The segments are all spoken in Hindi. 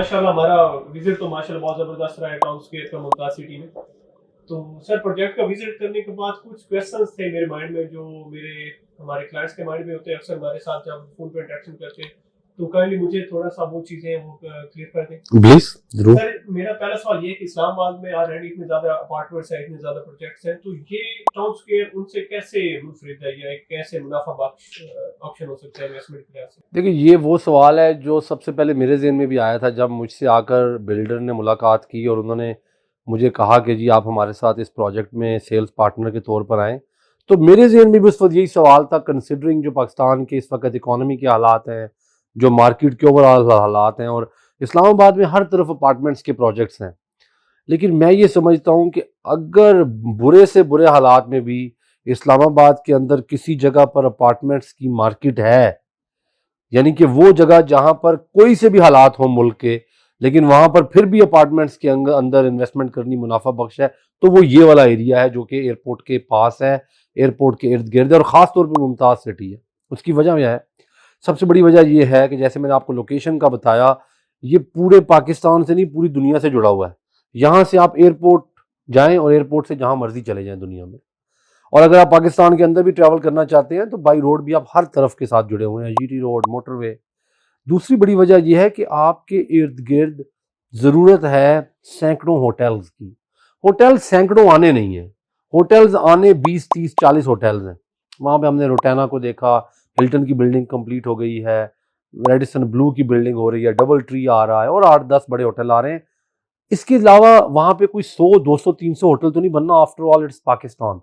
माशाल्लाह हमारा विजिट तो माशाल्लाह बहुत ज़बरदस्त रहा है टाउन स्क्वायर का मुमताज़ सिटी में। तो सर प्रोजेक्ट का विजिट करने के बाद कुछ क्वेश्चंस थे मेरे माइंड में जो मेरे हमारे क्लाइंट्स के माइंड में होते हैं अक्सर हमारे साथ जब फ़ोन पे इंटरेक्शन करते हैं। तो काइंडली मुझे थोड़ा-सा वो चीज़ें वो क्लियर कर दें। प्लीज जरूर। सर मेरा पहला सवाल ये है कि इस्लामाबाद में ऑलरेडी इतने ज़्यादा अपार्टमेंट्स हैं, इतने ज़्यादा प्रोजेक्ट्स हैं, तो ये टाउन स्क्वायर उनसे कैसे मुनफरिद है या एक कैसे मुनाफ़ा बख्श ऑप्शन हो सकता है इन्वेस्टमेंट के लिहाज से? देखिए, ये वो सवाल है जो सबसे पहले मेरे ज़हन में भी आया था जब मुझसे आकर बिल्डर ने मुलाकात की और उन्होंने मुझे कहा कि जी आप हमारे साथ इस प्रोजेक्ट में सेल्स पार्टनर के तौर पर आएँ। तो मेरे ज़हन में भी उस वक़्त यही सवाल था, कंसिडरिंग जो पाकिस्तान के इस वक़्त इकॉनमी के हालात हैं, जो मार्केट के ओवरऑल हालात हैं और इस्लामाबाद में हर तरफ अपार्टमेंट्स के प्रोजेक्ट्स हैं। लेकिन मैं ये समझता हूँ कि अगर बुरे से बुरे हालात में भी इस्लामाबाद के अंदर किसी जगह पर अपार्टमेंट्स की मार्केट है, यानी कि वो जगह जहां पर कोई से भी हालात हो मुल्क के, लेकिन वहां पर फिर भी अपार्टमेंट्स के अंदर इन्वेस्टमेंट करनी मुनाफा बख्श है, तो वो ये वाला एरिया है जो कि एयरपोर्ट के पास है, एयरपोर्ट के इर्द गिर्द है और ख़ास तौर पे मुमताज़ सिटी है। उसकी वजह क्या है? सबसे बड़ी वजह ये है कि जैसे मैंने आपको लोकेशन का बताया, ये पूरे पाकिस्तान से नहीं पूरी दुनिया से जुड़ा हुआ है। यहाँ से आप एयरपोर्ट जाएं और एयरपोर्ट से जहाँ मर्जी चले जाएं दुनिया में। और अगर आप पाकिस्तान के अंदर भी ट्रैवल करना चाहते हैं तो बाई रोड भी आप हर तरफ के साथ जुड़े हुए हैं, जीटी रोड, मोटरवे। दूसरी बड़ी वजह यह है कि आपके इर्द गिर्द ज़रूरत है सैकड़ों होटल्स की। होटल सैकड़ों आने नहीं है, होटल्स आने 20, 30, 40 होटल्स हैं। वहाँ पे हमने रोटाना को देखा, हिल्टन की बिल्डिंग कंप्लीट हो गई है, रेडिसन ब्लू की बिल्डिंग हो रही है, डबल ट्री आ रहा है और 8-10 बड़े होटल आ रहे हैं। इसके अलावा वहाँ पे कोई 100, 200, 300 होटल तो नहीं बनना। After all it's Pakistan.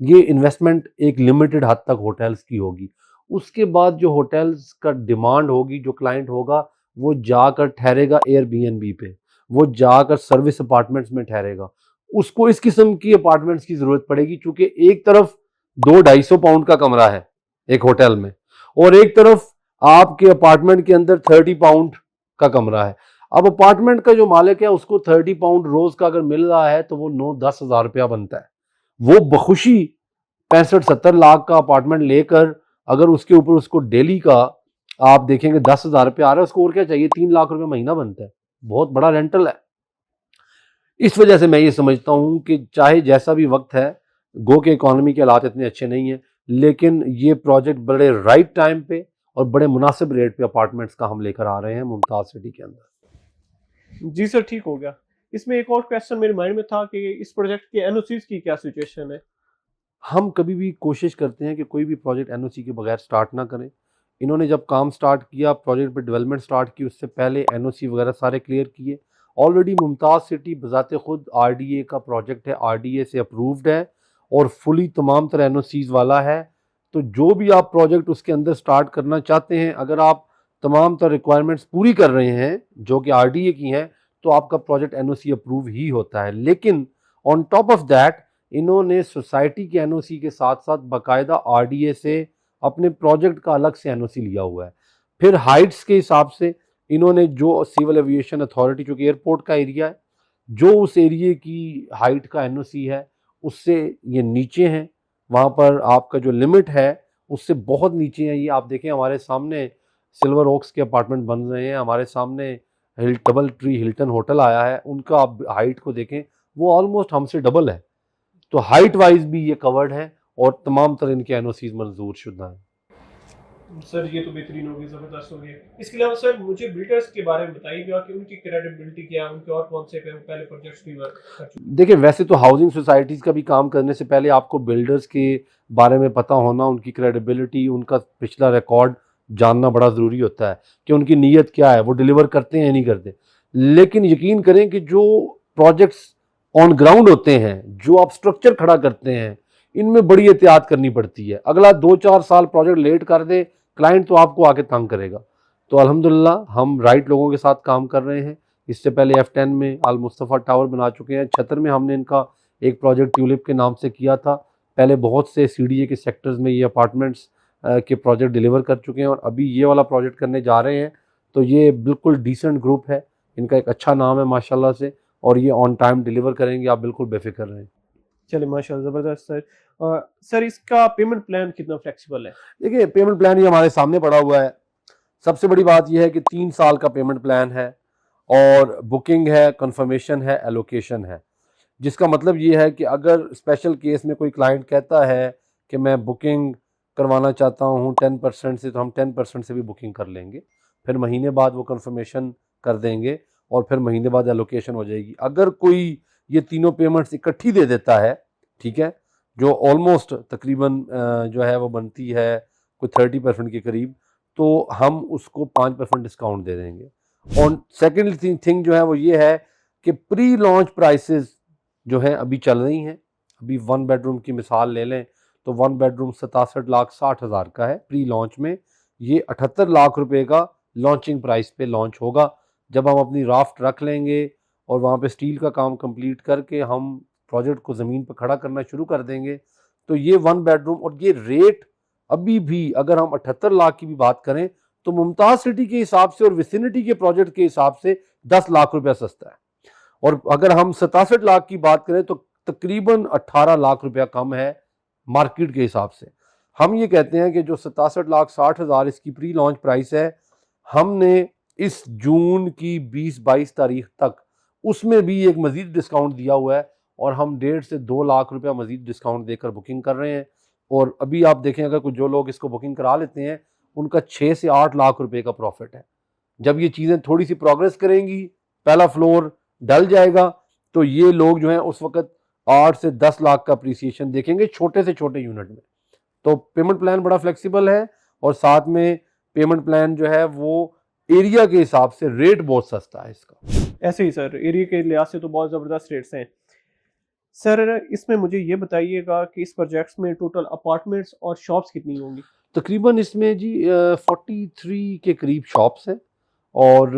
ये इन्वेस्टमेंट एक लिमिटेड हद तक होटल्स की होगी। उसके बाद जो होटल्स का डिमांड होगी, जो क्लाइंट होगा, वो जाकर ठहरेगा एयरबीएनबी पे, वो जाकर सर्विस अपार्टमेंट्स में ठहरेगा। उसको इस किस्म की अपार्टमेंट्स की ज़रूरत पड़ेगी क्योंकि एक तरफ 200-250 पाउंड का कमरा है एक होटल में और एक तरफ आपके अपार्टमेंट के अंदर 30 पाउंड का कमरा है। अब अपार्टमेंट का जो मालिक है उसको 30 पाउंड रोज़ का अगर मिल रहा है तो वो 9-10 हज़ार रुपया बनता है। वो बखुशी 65-70 लाख का अपार्टमेंट लेकर अगर उसके ऊपर उसको डेली का आप देखेंगे 10 हज़ार रुपये आ रहा है, उसको और क्या चाहिए? 3 लाख रुपए महीना बनता है। बहुत बड़ा रेंटल है। इस वजह से मैं ये समझता हूँ कि चाहे जैसा भी वक्त है, गो के इकॉनमी के हालात इतने अच्छे नहीं है, लेकिन ये प्रोजेक्ट बड़े राइट टाइम पे और बड़े मुनासिब रेट पे अपार्टमेंट्स का हम लेकर आ रहे हैं मुमताज सिटी के अंदर। जी सर, ठीक हो गया। इसमें एक और क्वेश्चन मेरे माइंड में था कि इस प्रोजेक्ट के एनओसीज़ की क्या सिचुएशन है? हम कभी भी कोशिश करते हैं कि कोई भी प्रोजेक्ट एनओसी के बगैर स्टार्ट ना करें। इन्होंने जब काम स्टार्ट किया, प्रोजेक्ट पे डेवलपमेंट स्टार्ट की, उससे पहले एनओसी वगैरह सारे क्लियर किए। ऑलरेडी मुमताज़ सिटी बज़ाते खुद आरडीए का प्रोजेक्ट है, आरडीए से अप्रूव्ड है और फुली तमाम तरह एनओसीज़ वाला है। तो जो भी आप प्रोजेक्ट उसके अंदर स्टार्ट करना चाहते हैं, अगर आप तमाम तरह रिक्वायरमेंट्स पूरी कर रहे हैं जो कि आरडीए की हैं, तो आपका प्रोजेक्ट एनओसी अप्रूव ही होता है। लेकिन ऑन टॉप ऑफ दैट इन्होंने सोसाइटी के एनओसी के साथ साथ बाकायदा आरडीए से अपने प्रोजेक्ट का अलग से एनओसी लिया हुआ है। फिर हाइट्स के हिसाब से इन्होंने जो सिविल एविएशन अथॉरिटी, जो कि एयरपोर्ट का एरिया है, जो उस एरिए की हाइट का एनओसी है उससे ये नीचे हैं। वहाँ पर आपका जो लिमिट है उससे बहुत नीचे है। ये आप देखें, हमारे सामने सिल्वर ओक्स के अपार्टमेंट बन रहे हैं, हमारे सामने डबल ट्री हिल्टन होटल आया है, उनका आप हाइट को देखें, वो ऑलमोस्ट हमसे डबल है। तो हाइट वाइज भी ये कवर्ड है और तमाम तरह इनके एनओसीज मंजूर शुदा हैं। सर ये तो बेहतरीन हो गई, ज़बरदस्त हो गई। इसके अलावा सर मुझे बिल्डर्स के बारे में बताइएगा कि उनकी क्रेडिबिलिटी क्या है, उनके और कौन से पहले प्रोजेक्ट्स भी वर्क कर चुके देखिए, वैसे तो हाउसिंग सोसाइटीज़ का भी काम करने से पहले आपको बिल्डर्स के बारे में पता होना, उनकी क्रेडिबिलिटी, उनका पिछला रिकॉर्ड जानना बड़ा ज़रूरी होता है कि उनकी नीयत क्या है, वो डिलीवर करते हैं या नहीं करते। लेकिन यकीन करें कि जो प्रोजेक्ट्स ऑन ग्राउंड होते हैं, जो आप स्ट्रक्चर खड़ा करते हैं, इनमें बड़ी एहतियात करनी पड़ती है। अगला 2-4 साल प्रोजेक्ट लेट कर दे क्लाइंट तो आपको आके तंग करेगा। तो अल्हम्दुलिल्लाह हम राइट लोगों के साथ काम कर रहे हैं। इससे पहले F10 में अल मुस्तफ़ा टावर बना चुके हैं। छतर में हमने इनका एक प्रोजेक्ट ट्यूलिप के नाम से किया था। पहले बहुत से सीडीए के सेक्टर्स में ये अपार्टमेंट्स के प्रोजेक्ट डिलीवर कर चुके हैं और अभी ये वाला प्रोजेक्ट करने जा रहे हैं। तो ये बिल्कुल डिसेंट ग्रुप है, इनका एक अच्छा नाम है माशाल्लाह से, और ये ऑन टाइम डिलीवर करेंगे, आप बिल्कुल बेफिक्र रहें। चलिए माशाल्लाह, ज़बरदस्त सर। सर इसका पेमेंट प्लान कितना फ्लेक्सिबल है? देखिए, पेमेंट प्लान ये हमारे सामने पड़ा हुआ है। सबसे बड़ी बात यह है कि 3 साल का पेमेंट प्लान है और बुकिंग है, कंफर्मेशन है, एलोकेशन है। जिसका मतलब ये है कि अगर स्पेशल केस में कोई क्लाइंट कहता है कि मैं बुकिंग करवाना चाहता हूँ 10% से, तो हम 10% से भी बुकिंग कर लेंगे, फिर महीने बाद वो कंफर्मेशन कर देंगे और फिर महीने बाद एलोकेशन हो जाएगी। अगर कोई ये तीनों पेमेंट्स इकट्ठी दे देता है, ठीक है, जो ऑलमोस्ट तकरीबन जो है वो बनती है कोई 30% के करीब, तो हम उसको 5% डिस्काउंट दे देंगे। और सेकेंड थिंग जो है वो ये है कि प्री लॉन्च प्राइसेस जो है अभी चल रही हैं। अभी 1 बेडरूम की मिसाल ले लें तो 1 बेडरूम 67,60,000 का है प्री लॉन्च में। ये 78 लाख रुपए का लॉन्चिंग प्राइस पे लॉन्च होगा। जब हम अपनी राफ्ट रख लेंगे और वहाँ पे स्टील का काम कंप्लीट करके हम प्रोजेक्ट को ज़मीन पर खड़ा करना शुरू कर देंगे, तो ये 1 बेडरूम और ये रेट अभी भी अगर हम 78 लाख की भी बात करें तो मुमताज़ सिटी के हिसाब से और विसिनिटी के प्रोजेक्ट के हिसाब से 10 लाख रुपया सस्ता है। और अगर हम 67 लाख की बात करें तो तकरीबन 18 लाख रुपया कम है मार्केट के हिसाब से। हम ये कहते हैं कि जो 67,60,000 इसकी प्री लॉन्च प्राइस है, हमने इस जून की 20-22 तारीख तक उसमें भी एक मजीद डिस्काउंट दिया हुआ है और हम 1.5 से 2 लाख रुपया मजीद डिस्काउंट देकर बुकिंग कर रहे हैं। और अभी आप देखें, अगर कुछ जो लोग इसको बुकिंग करा लेते हैं उनका 6 से 8 लाख रुपए का प्रॉफिट है। जब ये चीज़ें थोड़ी सी प्रोग्रेस करेंगी, पहला फ्लोर डल जाएगा, तो ये लोग जो हैं उस वक्त 8 से 10 लाख का अप्रिसिएशन देखेंगे छोटे से छोटे यूनिट में। तो पेमेंट प्लान बड़ा फ्लेक्सिबल है और साथ में पेमेंट प्लान जो है वो एरिया के हिसाब से रेट बहुत सस्ता है इसका। ऐसे ही सर, एरिया के लिहाज से तो बहुत ज़बरदस्त रेट्स हैं। सर इसमें मुझे ये बताइएगा कि इस प्रोजेक्ट्स में टोटल अपार्टमेंट्स और शॉप्स कितनी होंगी? तकरीबन इसमें जी 43 के करीब शॉप्स हैं और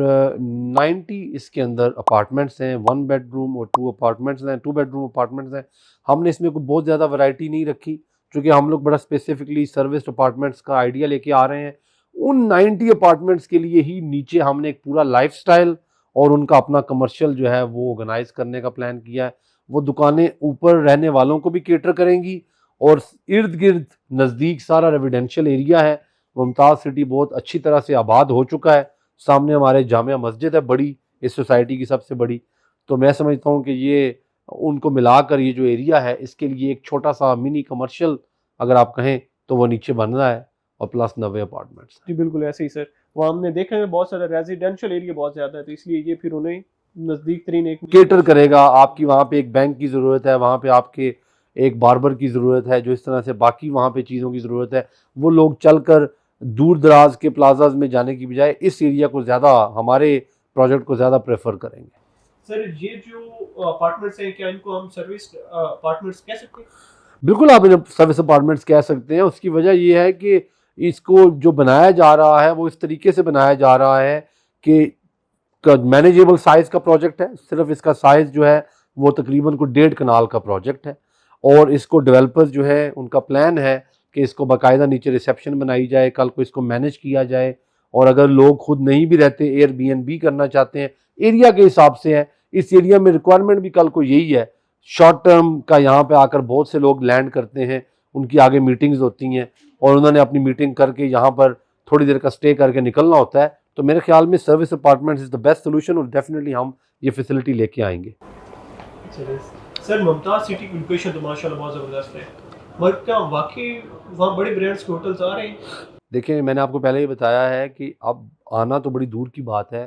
90 इसके अंदर अपार्टमेंट्स हैं। 1 बेडरूम और 2 अपार्टमेंट्स हैं, 2 बेडरूम अपार्टमेंट्स हैं। हमने इसमें कोई बहुत ज़्यादा वैरायटी नहीं रखी क्योंकि हम लोग बड़ा स्पेसिफिकली सर्विस अपार्टमेंट्स का आइडिया लेके आ रहे हैं। उन 90 अपार्टमेंट्स के लिए ही नीचे हमने एक पूरा लाइफस्टाइल और उनका अपना कमर्शियल जो है वो ऑर्गेनाइज करने का प्लान किया है। वो दुकानें ऊपर रहने वालों को भी केटर करेंगी और इर्द गिर्द नज़दीक सारा रेजिडेंशियल एरिया है। मुमताज़ सिटी बहुत अच्छी तरह से आबाद हो चुका है। सामने हमारे जामिया मस्जिद है बड़ी, इस सोसाइटी की सबसे बड़ी। तो मैं समझता हूँ कि ये उनको मिलाकर ये जो एरिया है इसके लिए एक छोटा सा मिनी कमर्शियल अगर आप कहें तो वो नीचे बन रहा है और प्लस 90 अपार्टमेंट्स। जी बिल्कुल ऐसे ही सर। वो हमने देखा है बहुत सारा रेजिडेंशियल एरिया बहुत ज़्यादा है, तो इसलिए ये फिर उन्हें नज़दीक तरीन एक केटर करेगा। आपकी वहाँ पे एक बैंक की ज़रूरत है, वहाँ पे आपके एक बार्बर की ज़रूरत है, जो इस तरह से बाकी वहाँ पे चीज़ों की ज़रूरत है, वो लोग चलकर दूर दराज के प्लाजाज में जाने की बजाय इस एरिया को ज़्यादा, हमारे प्रोजेक्ट को ज़्यादा प्रेफर करेंगे। सर ये जो अपार्टमेंट्स हैं, क्या इनको हम सर्विस अपार्टमेंट्स कह सकते हैं? बिल्कुल आप इन्हें सर्विस अपार्टमेंट्स कह सकते हैं। उसकी वजह ये है कि इसको जो बनाया जा रहा है वो इस तरीके से बनाया जा रहा है कि मैनेजेबल साइज़ का प्रोजेक्ट है। सिर्फ इसका साइज़ जो है वो तकरीबन को 1.5 कनाल का प्रोजेक्ट है और इसको डेवलपर्स जो है उनका प्लान है कि इसको बाकायदा नीचे रिसेप्शन बनाई जाए, कल को इसको मैनेज किया जाए और अगर लोग खुद नहीं भी रहते, एयरबीएनबी करना चाहते हैं, एरिया के हिसाब से है। इस एरिया में रिक्वायरमेंट भी कल को यही है। शॉर्ट टर्म का यहाँ पे आकर बहुत से लोग लैंड करते हैं, उनकी आगे मीटिंग्स होती हैं और उन्होंने अपनी मीटिंग करके यहाँ पर थोड़ी देर का स्टे करके निकलना होता है। तो मेरे ख्याल में service apartments is the best solution और डेफिनेटली हम ये फैसिलिटी लेके आएंगे। सर मुमताज़ सिटी की लोकेशन तो माशाल्लाह बहुत ज़बरदस्त है, मगर क्या वाकई वहाँ बड़े ब्रांड्स के होटल्स आ रहे हैं? देखिए, मैंने आपको पहले ही बताया है कि अब आना तो बड़ी दूर की बात है।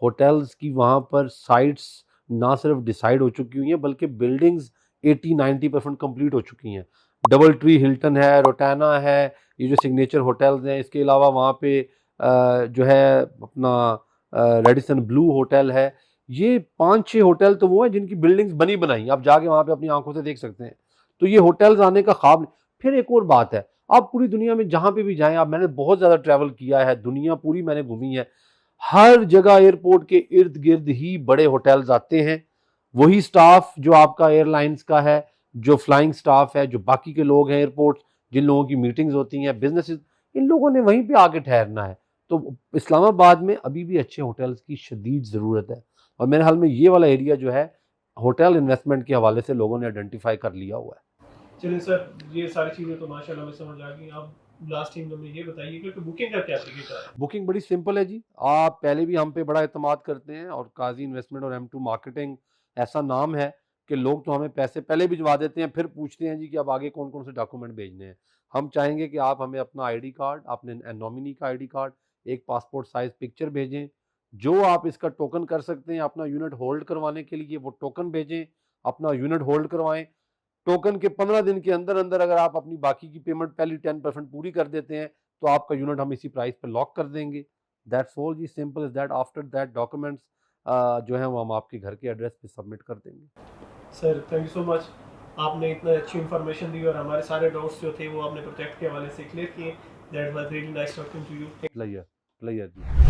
होटल्स की वहाँ पर साइट्स ना सिर्फ डिसाइड हो चुकी हुई हैं बल्कि बिल्डिंग्स 80-90% कंप्लीट हो चुकी हैं। डबल ट्री हिल्टन है, रोटाना है, ये जो सिग्नेचर होटल्स हैं। इसके अलावा वहाँ पे जो है अपना रेडिसन ब्लू होटल है। ये 5-6 होटल तो वो हैं जिनकी बिल्डिंग्स बनी बनाई, आप जाके वहाँ पे अपनी आंखों से देख सकते हैं। तो ये होटल्स आने का ख्वाब। फिर एक और बात है, आप पूरी दुनिया में जहाँ पे भी जाएं, आप, मैंने बहुत ज़्यादा ट्रैवल किया है, दुनिया पूरी मैंने घूमी है, हर जगह एयरपोर्ट के इर्द गिर्द ही बड़े होटल्स आते हैं। वही स्टाफ जो आपका एयरलाइंस का है, जो फ्लाइंग स्टाफ है, जो बाकी के लोग हैं एयरपोर्ट, जिन लोगों की मीटिंग्स होती हैं, बिजनेसेस, इन लोगों ने वहीं पे आके ठहरना है। तो इस्लामाबाद में अभी भी अच्छे होटल्स की शदीद ज़रूरत है और मेरे ख्याल में ये वाला एरिया जो है होटल इन्वेस्टमेंट के हवाले से लोगों ने आइडेंटिफाई कर लिया हुआ है। चलिए सर, ये सारी चीज़ें तो माशाल्लाह में समझ आ गई। अब लास्ट टाइम हमें ये बताइएगा कि बुकिंग का क्या तरीका है। बुकिंग बड़ी सिंपल है जी। आप पहले भी हम पे बड़ा एतमाद करते हैं और काजी इन्वेस्टमेंट और M2 मार्केटिंग ऐसा नाम है कि लोग तो हमें पैसे पहले भिजवा देते हैं, फिर पूछते हैं जी कि अब आगे कौन कौन से डॉक्यूमेंट भेजने हैं। हम चाहेंगे कि आप हमें अपना आईडी कार्ड, अपने नॉमिनी का आईडी कार्ड, एक पासपोर्ट साइज पिक्चर भेजें। जो आप इसका टोकन कर सकते हैं अपना यूनिट होल्ड करवाने के लिए, वो टोकन भेजें, अपना यूनिट होल्ड करवाएं। टोकन के 15 दिन के अंदर अंदर अगर आप अपनी बाकी की पेमेंट पहली 10% पूरी कर देते हैं तो आपका यूनिट हम इसी प्राइस पर लॉक कर देंगे। दैट्स ऑल जी, simple is that. After that documents जो है वो हम आपके घर के एड्रेस पे सबमिट कर देंगे। Sir thank you so much, आपने इतना अच्छी इन्फॉर्मेशन दी और हमारे सारे डाउट्स जो थे वो आपने प्रोजेक्ट के हवाले से क्लियर किए। That was really nice talking to you. Player player ji.